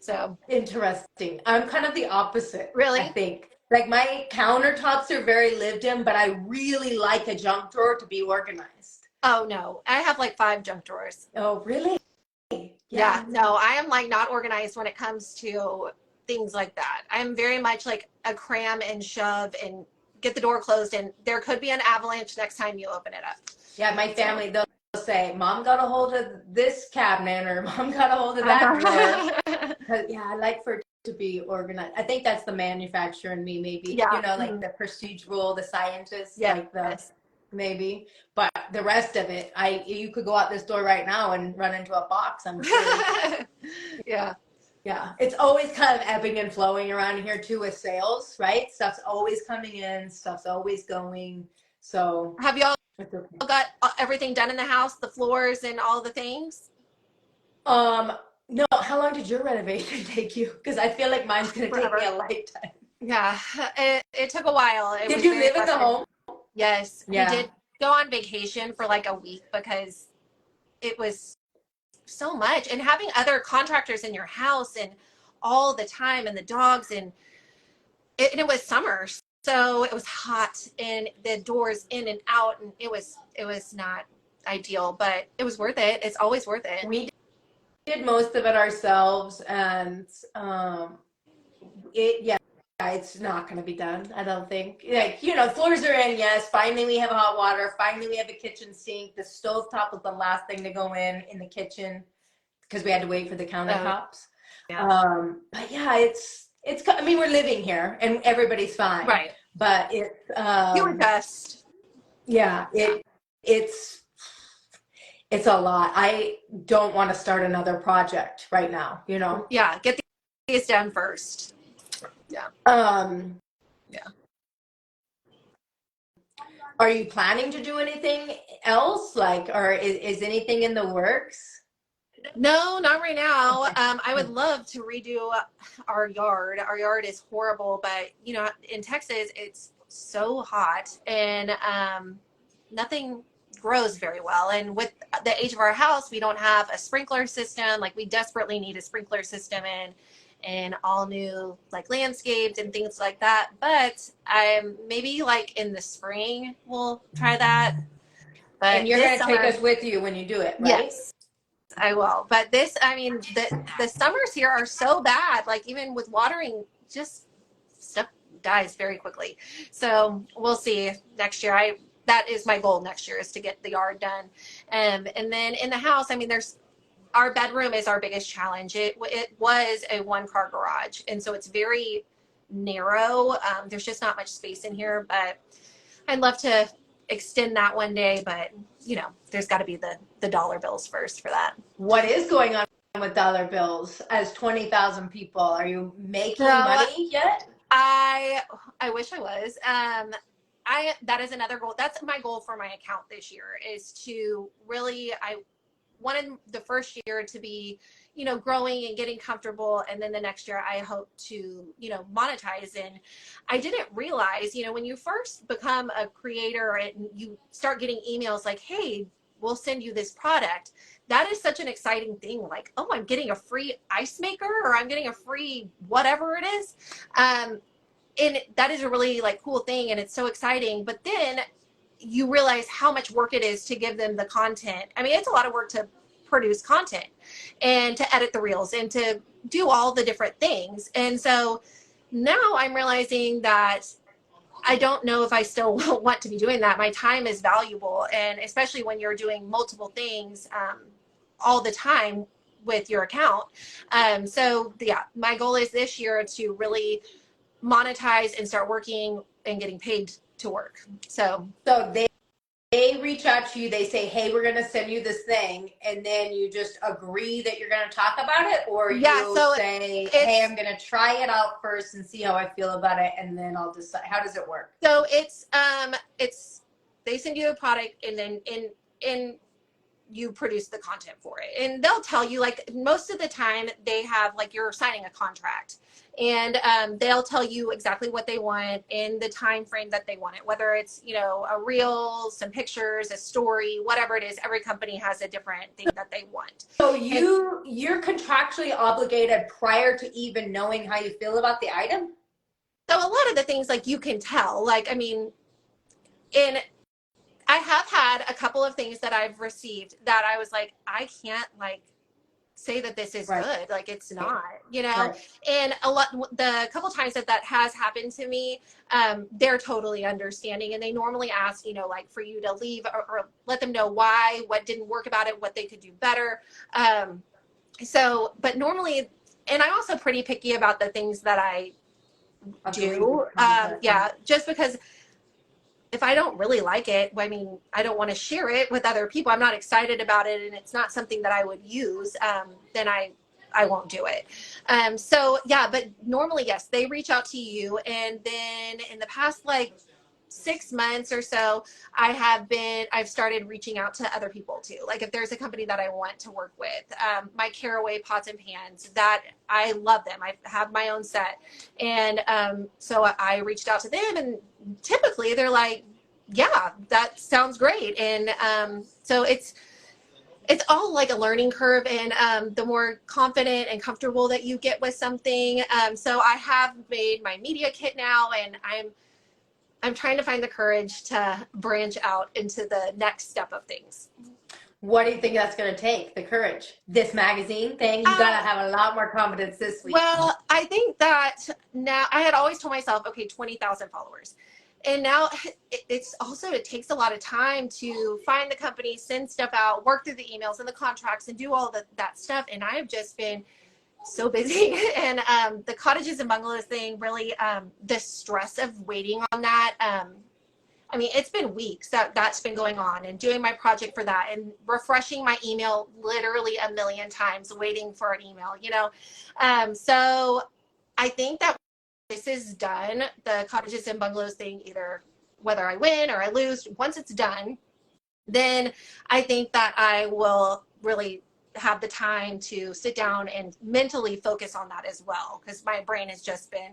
So interesting. I'm kind of the opposite. Really? I think. Like, my countertops are very lived in, but I really like a junk drawer to be organized. Oh no, I have like 5 junk drawers. Oh, really? Yeah, no, I am like not organized when it comes to things like that. I'm very much like a cram and shove and get the door closed, and there could be an avalanche next time you open it up. Yeah, my family, they'll say, Mom got a hold of this cabinet, or Mom got a hold of that drawer. Yeah, I like for it to be organized. I think that's the manufacturer in me, maybe. Yeah. You know, like the procedural, the scientist, like the maybe. But the rest of it, you could go out this door right now and run into a box, I'm sure. Yeah. Yeah. It's always kind of ebbing and flowing around here too with sales, right? Stuff's always coming in, stuff's always going. So have y'all got everything done in the house, the floors and all the things? No. How long did your renovation take you? Because I feel like mine's going to take me a lifetime. Yeah, it took a while. It Did was you very live in the frustrating. home? Yes, we Yeah. did go on vacation for like a week because it was so much. And having other contractors in your house and all the time and the dogs and it was summer. So it was hot and the doors in and out and it was not ideal, but it was worth it. It's always worth it. We did most of it ourselves, and yeah, it's not going to be done, I don't think. Like, floors are in, yes. Finally, we have hot water. Finally, we have a kitchen sink. The stovetop was the last thing to go in the kitchen because we had to wait for the countertops. Yeah. But yeah, I mean, we're living here and everybody's fine. Right. But You adjust. yeah, it's a lot. I don't want to start another project right now, Yeah. Get these done first. Yeah. Yeah. Are you planning to do anything else? Like, or is anything in the works? No, not right now. Okay. I would love to redo our yard. Our yard is horrible, but in Texas, it's so hot and nothing grows very well. And with the age of our house, we don't have a sprinkler system. Like we desperately need a sprinkler system and all new like landscaped and things like that. But maybe like in the spring we'll try that. But And you're this going to take summer, us with you when you do it, right? yes. I will. But the summers here are so bad. Like even with watering, just stuff dies very quickly. So we'll see next year. That is my goal next year, is to get the yard done. And then in the house, I mean, our bedroom is our biggest challenge. It was a 1-car garage, and so it's very narrow. There's just not much space in here, but I'd love to extend that one day, but there's got to be the dollar bills first for that. What is going on with dollar bills as 20,000 people? Are you making So money yet? I wish I was. That is another goal. That's my goal for my account this year, is to really, I wanted the first year to be, growing and getting comfortable. And then the next year I hope to, monetize. And I didn't realize, when you first become a creator and you start getting emails like, hey, we'll send you this product. That is such an exciting thing. Like, oh, I'm getting a free ice maker, or I'm getting a free whatever it is. And that is a really like cool thing. And it's so exciting. But then you realize how much work it is to give them the content. I mean, it's a lot of work to produce content and to edit the reels and to do all the different things. And so now I'm realizing that I don't know if I still want to be doing that. My time is valuable. And especially when you're doing multiple things all the time with your account. So yeah, my goal is this year to really monetize and start working and getting paid to work. So they reach out to you, they say, hey, we're going to send you this thing, and then you just agree that you're going to talk about it, or yeah, you so say, hey, I'm going to try it out first and see how I feel about it, and then I'll decide. How does it work? So it's they send you a product, and then in you produce the content for it, and they'll tell you, like, most of the time they have, like, you're signing a contract, and they'll tell you exactly what they want in the time frame that they want it, whether it's a reel, some pictures, a story, whatever it is. Every company has a different thing that they want. So you're contractually obligated prior to even knowing how you feel about the item? So a lot of the things, like, you can tell, like, I mean, I have had a couple of things that I've received that I was like, I can't, like, say that this is Right. good. Like, it's not, Right. and the couple times that has happened to me, they're totally understanding. And they normally ask, like, for you to leave or let them know why, what didn't work about it, what they could do better. But normally, and I'm also pretty picky about the things that I do. Yeah, just because if I don't really like it, I mean, I don't want to share it with other people. I'm not excited about it, and it's not something that I would use. Then I won't do it. So yeah, but normally, yes, they reach out to you, and then in the past, like 6 months or so, I've started reaching out to other people too. Like if there's a company that I want to work with, my Caraway pots and pans, that I love them. I have my own set. And so I reached out to them, and typically they're like, yeah, that sounds great. And so it's all like a learning curve, and the more confident and comfortable that you get with something. So I have made my media kit now, and I'm trying to find the courage to branch out into the next step of things. What do you think that's going to take, the courage? This magazine thing? You got to have a lot more confidence this week. Well, I think that now, I had always told myself, okay, 20,000 followers. And now it takes a lot of time to find the company, send stuff out, work through the emails and the contracts and do all that stuff. And I have just been so busy. And the cottages and bungalows thing, really, the stress of waiting on that. I mean, it's been weeks that's been going on, and doing my project for that and refreshing my email literally a million times, waiting for an email, so I think that this is done, the cottages and bungalows thing, either whether I win or I lose, once it's done, then I think that I will really have the time to sit down and mentally focus on that as well, because my brain has just been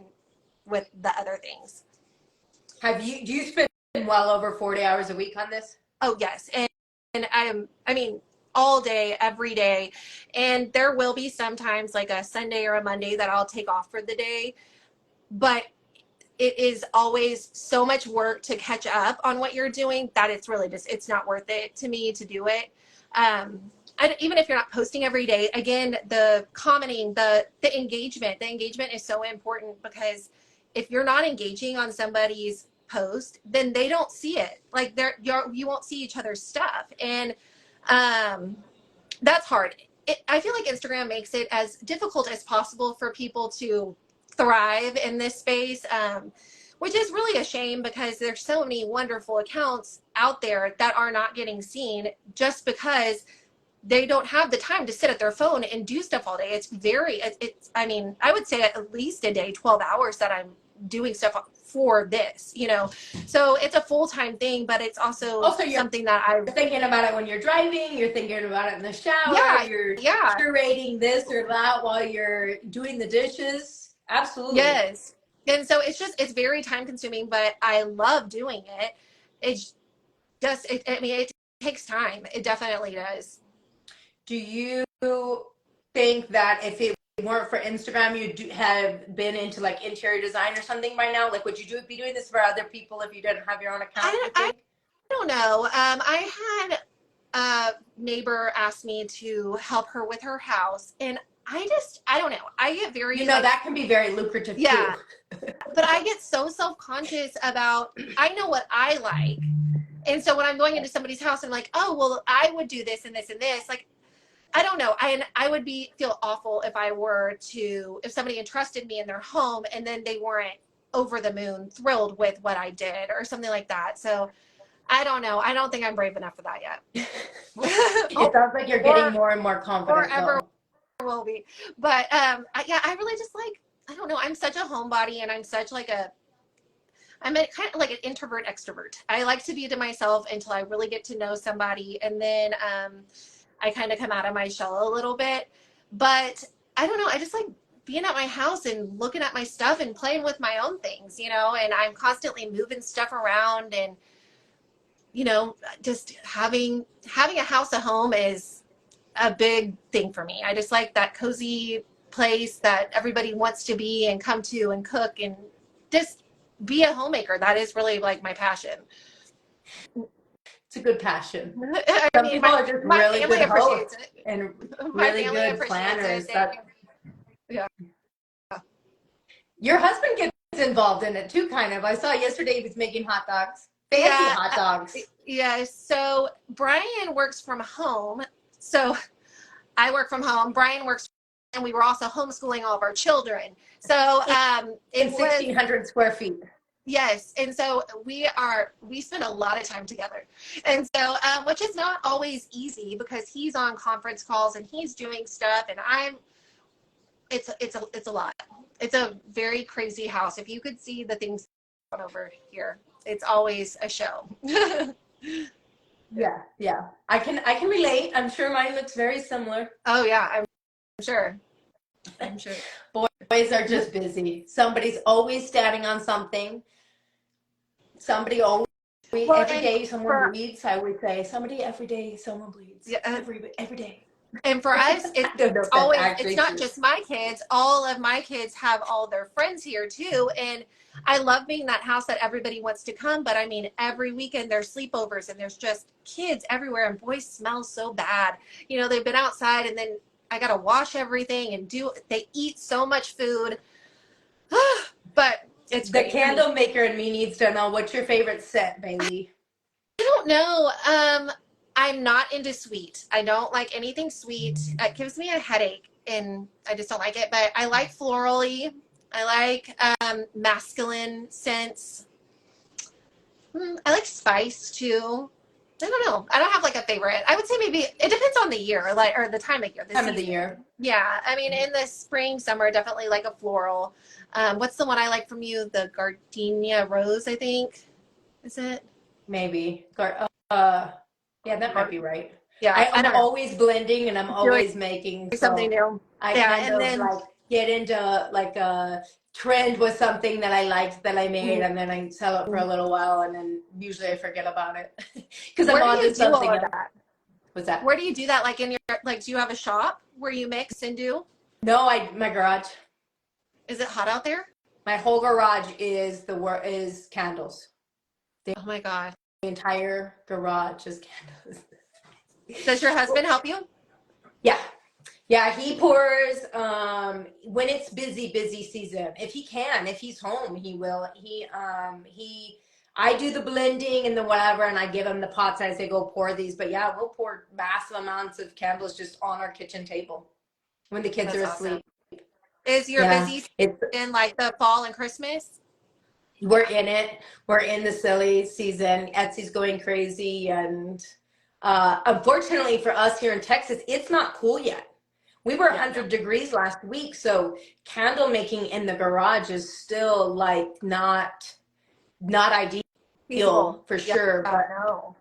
with the other things. Do you spend well over 40 hours a week on this? Oh yes. And I mean, all day, every day. And there will be sometimes like a Sunday or a Monday that I'll take off for the day, but it is always so much work to catch up on what you're doing that it's really it's not worth it to me to do it. Even if you're not posting every day, again, the commenting, the engagement is so important, because if you're not engaging on somebody's post, then they don't see it. Like you won't see each other's stuff. And that's hard. I feel like Instagram makes it as difficult as possible for people to thrive in this space, which is really a shame, because there's so many wonderful accounts out there that are not getting seen just because they don't have the time to sit at their phone and do stuff all day. I mean, I would say at least a day, 12 hours that I'm doing stuff for this, so it's a full-time thing, but it's also something that I'm thinking about it when you're driving, you're thinking about it in the shower, you're curating this or that while you're doing the dishes. Absolutely. Yes. And so it's very time consuming, but I love doing it. It's just, it takes time. It definitely does. Do you think that if it weren't for Instagram, you'd have been into like interior design or something by now? Like, would you be doing this for other people if you didn't have your own account? I don't know. I had a neighbor ask me to help her with her house, and I don't know. I get very, that can be very lucrative too. But I get so self-conscious about, I know what I like. And so when I'm going into somebody's house, I'm like, oh, well, I would do this and this and this. Like, I don't know. I would feel awful if somebody entrusted me in their home and then they weren't over the moon thrilled with what I did or something like that. So I don't know. I don't think I'm brave enough for that yet. It sounds like you're getting more and more confident. Forever will be. But I really just I don't know. I'm such a homebody, and I'm such I'm kind of like an introvert extrovert. I like to be to myself until I really get to know somebody, and then I kind of come out of my shell a little bit. But I don't know. I just like being at my house and looking at my stuff and playing with my own things, and I'm constantly moving stuff around, and just having a house, a home is a big thing for me. I just like that cozy place that everybody wants to be and come to and cook and just be a homemaker. That is really like my passion. It's a good passion. Some people are just really good hosts and really good planners. Yeah. Your husband gets involved in it too, kind of. I saw yesterday he was making hot dogs. Fancy hot dogs. Yeah. So Brian works from home. So I work from home. Brian works, and we were also homeschooling all of our children. So in 1,600 square feet. Yes. And so we spend a lot of time together. And so, which is not always easy, because he's on conference calls and he's doing stuff, and it's a lot. It's a very crazy house. If you could see the things over here, it's always a show. Yeah. I can relate. I'm sure mine looks very similar. Oh yeah, I'm sure. I'm sure. Boys are just busy. Somebody's always standing on something. Somebody always Well, every and day someone for bleeds. I would say somebody every day someone bleeds. yeah, Every day. and for us, I don't know if that's always, it's actually not true. just my kids. All of my kids have all their friends here too. And I love being that house that everybody wants to come. But I mean, every weekend there's sleepovers and there's just kids everywhere, and boys smell so bad. You know, they've been outside, and then I got to wash everything and they eat so much food. But it's The great. candle maker in me needs to know, what's your favorite scent, Bailey? I don't know. I'm not into sweet. I don't like anything sweet. It gives me a headache, and I just don't like it. But I like florally. I like masculine scents. I like spice too. I don't know. I don't have like a favorite. I would say maybe it depends on the year, like, or the time of year, the Time season. of the year. Yeah, I mean, in the spring, summer, definitely like a floral. What's the one I like from you? The gardenia rose, I think. Is it? Maybe. Yeah, that might be right. Yeah, I I'm don't know. always blending and I'm Doing always making, something so new. I Yeah, kind and of then like get into like a trend with something that I liked that I made, and then I sell it for a little while, and then usually I forget about it because I'm where do on you to do all something of else. that? What's that? Where do you do that? Like in your, like, do you have a shop where you mix and do? No, my garage. Is it hot out there? My whole garage is candles. The Oh my God. entire garage is candles. Does your husband help you? Yeah. Yeah, he pours when it's busy season. If he can, if he's home, he will. He I do the blending and the whatever, and I give him the pots. I say, go pour these. But yeah, we'll pour massive amounts of candles just on our kitchen table when the kids That's are awesome. asleep. Is your Yeah, busy it's in like the fall and Christmas? we're in it. We're in the silly season. Etsy's going crazy, and unfortunately for us here in Texas, it's not cool yet. We were Yeah, 100 degrees last week, so candle making in the garage is still like not feasible. ideal for Yeah, sure. But no.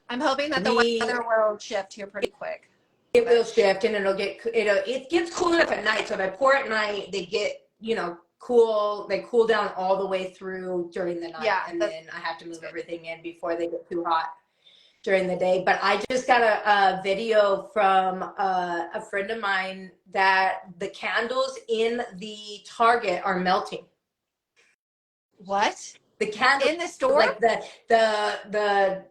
I'm hoping that the we weather will shift here pretty quick. it will shift, and it gets cool enough at night. So if I pour at night, they get cool. They cool down all the way through during the night, Yeah, and then I have to move everything in before they get too hot during the day. But I just got a video from a friend of mine that the candles in the Target are melting. what? The candles, In the store? like the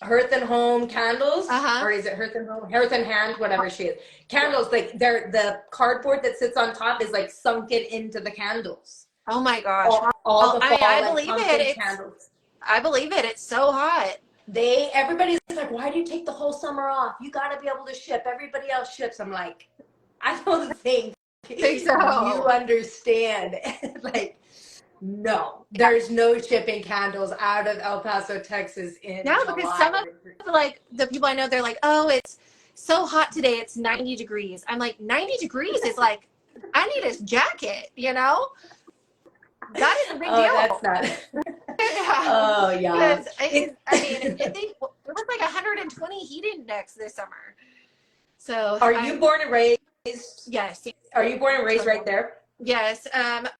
Hearth and Home candles, Uh-huh. or is it Hearth and Home, Hearth and Hand, whatever she is. Candles, like the cardboard that sits on top is like sunken into the candles. Oh my gosh. All Well, the I mean, fall I like believe it. pumpkin candles. I believe it. It's so hot. Everybody's like, why do you take the whole summer off? You got to be able to ship. Everybody else ships. I'm like, I don't think Think you so. understand. Like, no, there's no shipping candles out of El Paso, Texas in Yeah, because July. some of like the people I know, they're like, oh, it's so hot today. It's 90 degrees. I'm like, 90 degrees is like, I need a jacket, you know? That is a big Oh, deal. that's not. Yeah. Oh, yeah. Because I mean, it was like 120 heat index this summer. So Are you born and raised? yes. Are you born and raised right there? Yes.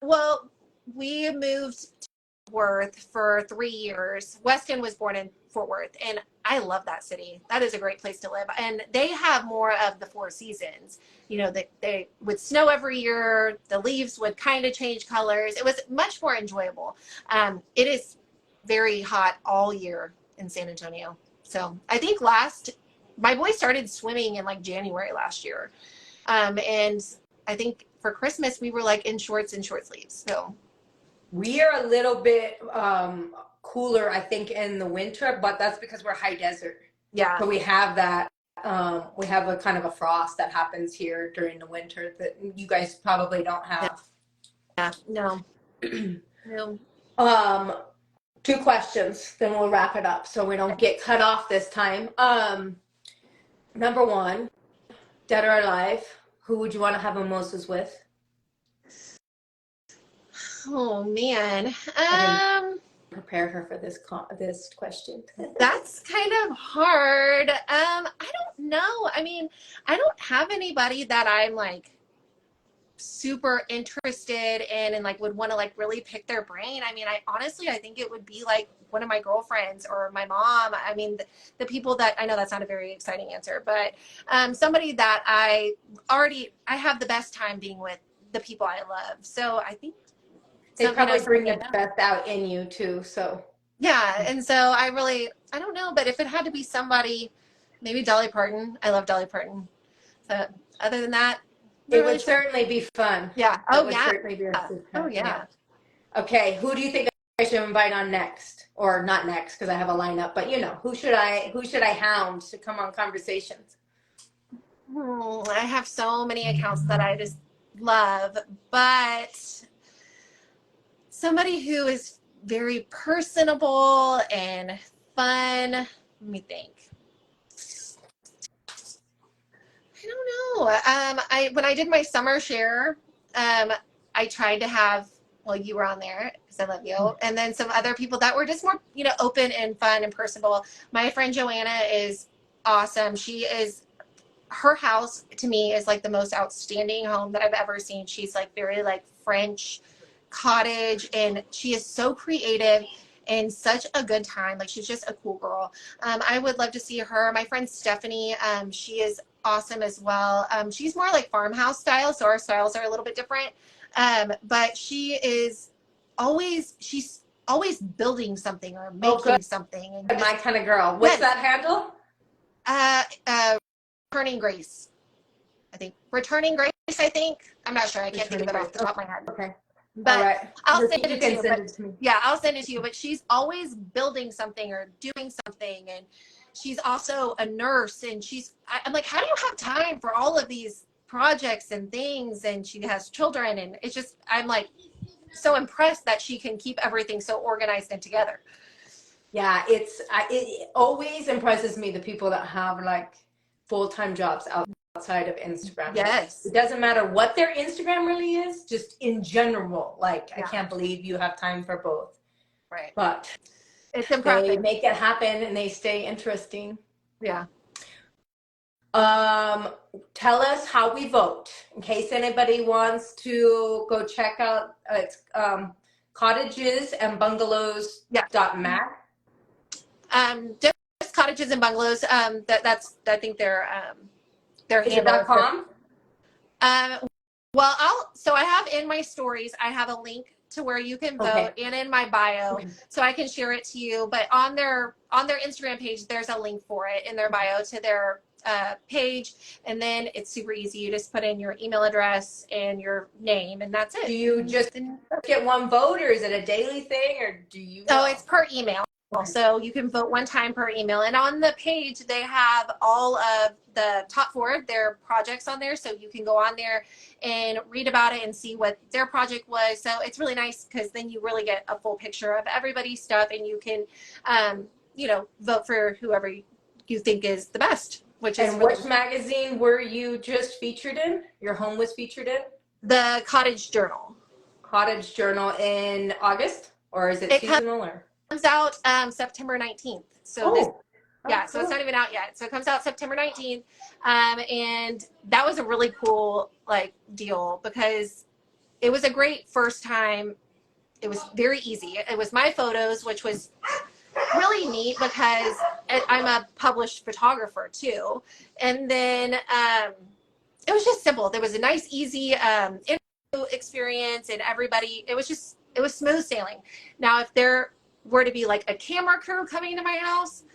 Well, we moved to Worth for 3 years. Weston was born in Fort Worth, and I love that city. That is a great place to live. And they have more of the four seasons. You know, they would snow every year. The leaves would kind of change colors. It was much more enjoyable. It is very hot all year in San Antonio. So I think my boy started swimming in like January last year. And I think for Christmas we were like in shorts and short sleeves. So We are a little bit cooler, I think, in the winter, but that's because we're high desert. yeah. So we have that. We have a kind of a frost that happens here during the winter that you guys probably don't have. Yeah. No. No. Two questions, then we'll wrap it up so we don't get cut off this time. Number one, dead or alive, who would you want to have mimosas with? Oh man. I didn't. prepare her for this question? That's kind of hard. I don't know. I mean, I don't have anybody that I'm like super interested in and like would want to like really pick their brain. I mean, I think it would be like one of my girlfriends or my mom. I mean, the people that I know, that's not a very exciting answer, but somebody that I have the best time being with the people I love. So I think they probably bring the best out in you too. So yeah. And so I don't know, but if it had to be somebody, maybe Dolly Parton. I love Dolly Parton. So other than that, it would certainly be fun. Yeah. Oh, yeah. Certainly be a good time. Oh, yeah. Okay. Who do you think I should invite on next? Or not next, because I have a lineup, but you know, who should I hound to come on Conversations? I have so many accounts that I just love, but somebody who is very personable and fun. Let me think. I don't know. When I did my summer share, I tried to have, well, you were on there because I love you, and then some other people that were just more, open and fun and personable. My friend Joanna is awesome. Her house to me is like the most outstanding home that I've ever seen. She's like very like French cottage, and she is so creative and such a good time. Like she's just a cool girl. I would love to see her. My friend Stephanie, she is awesome as well. She's more like farmhouse style, so our styles are a little bit different. But she's always building something or making something. And my kind of girl. What's that handle? Returning Grace. I think. Returning Grace, I think. I'm not sure. I can't think of it off the top of my head. Okay. But right. I'll send it to you. Yeah, I'll send it to you. But she's always building something or doing something. And she's also a nurse. And I'm like, how do you have time for all of these projects and things? And she has children. And it's just, I'm like so impressed that she can keep everything so organized and together. Yeah, it always impresses me, the people that have like full-time jobs outside of Instagram. Yes. It doesn't matter what their Instagram really is, just in general. Like, I can't believe you have time for both. Right. But it's impressive. They make it happen and they stay interesting. Yeah. Tell us how we vote in case anybody wants to go check out it's cottages and bungalows.mag. Just cottages and bungalows. That's I think they're Is it .com? Well, I have in my stories, I have a link to where you can vote, and in my bio, so I can share it to you. But on their Instagram page, there's a link for it in their bio to their page, and then it's super easy. You just put in your email address and your name, and that's it. Do you just get one vote, or is it a daily thing, or do you? Oh, it's per email. So you can vote one time per email. And on the page, they have all of the top 4 of their projects on there. So you can go on there and read about it and see what their project was. So it's really nice because then you really get a full picture of everybody's stuff, and you can, vote for whoever you think is the best. Which magazine were you just featured in? Your home was featured in? The Cottage Journal. Cottage Journal in August? Or is it seasonal? Comes out September 19th. So so it's not even out yet. So it comes out September 19th. And that was a really cool deal because it was a great first time. It was very easy. It was my photos, which was really neat because I'm a published photographer too. And then it was just simple. There was a nice, easy interview experience, and everybody, it was smooth sailing. Now, if there were to be like a camera crew coming to my house,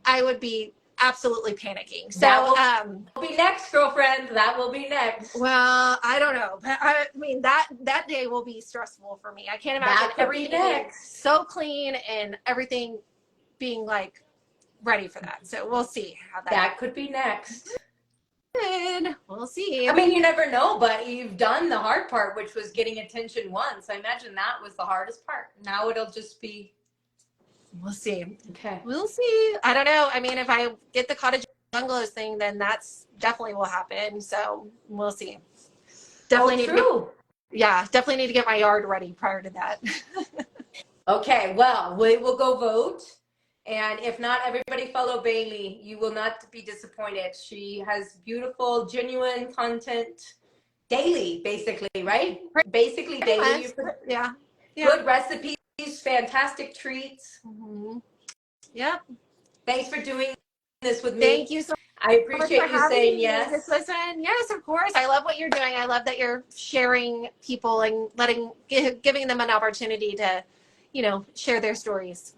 I would be absolutely panicking. So that will be next, girlfriend. That will be next. Well, I don't know. I mean, that day will be stressful for me. I can't imagine everything being so clean and everything being ready for that. So we'll see how that could be next. Good. We'll see. I mean, you never know, but you've done the hard part, which was getting attention once. I imagine that was the hardest part. Now it'll just be. We'll see. Okay. We'll see. I don't know. I mean, if I get the cottage bungalows thing, then that's definitely will happen. So we'll see. Definitely definitely need to get my yard ready prior to that. Okay, well, we will go vote. And if not, everybody follow Bailey. You will not be disappointed. She has beautiful, genuine content daily, basically, right? Basically Pretty daily. much. Yeah. Good recipes, fantastic treats. Mm-hmm. Yep. Thanks for doing this with Thank me. you so I much for appreciate you having saying me. This yes. was fun. Yes, of course. I love what you're doing. I love that you're sharing people and giving them an opportunity to, share their stories.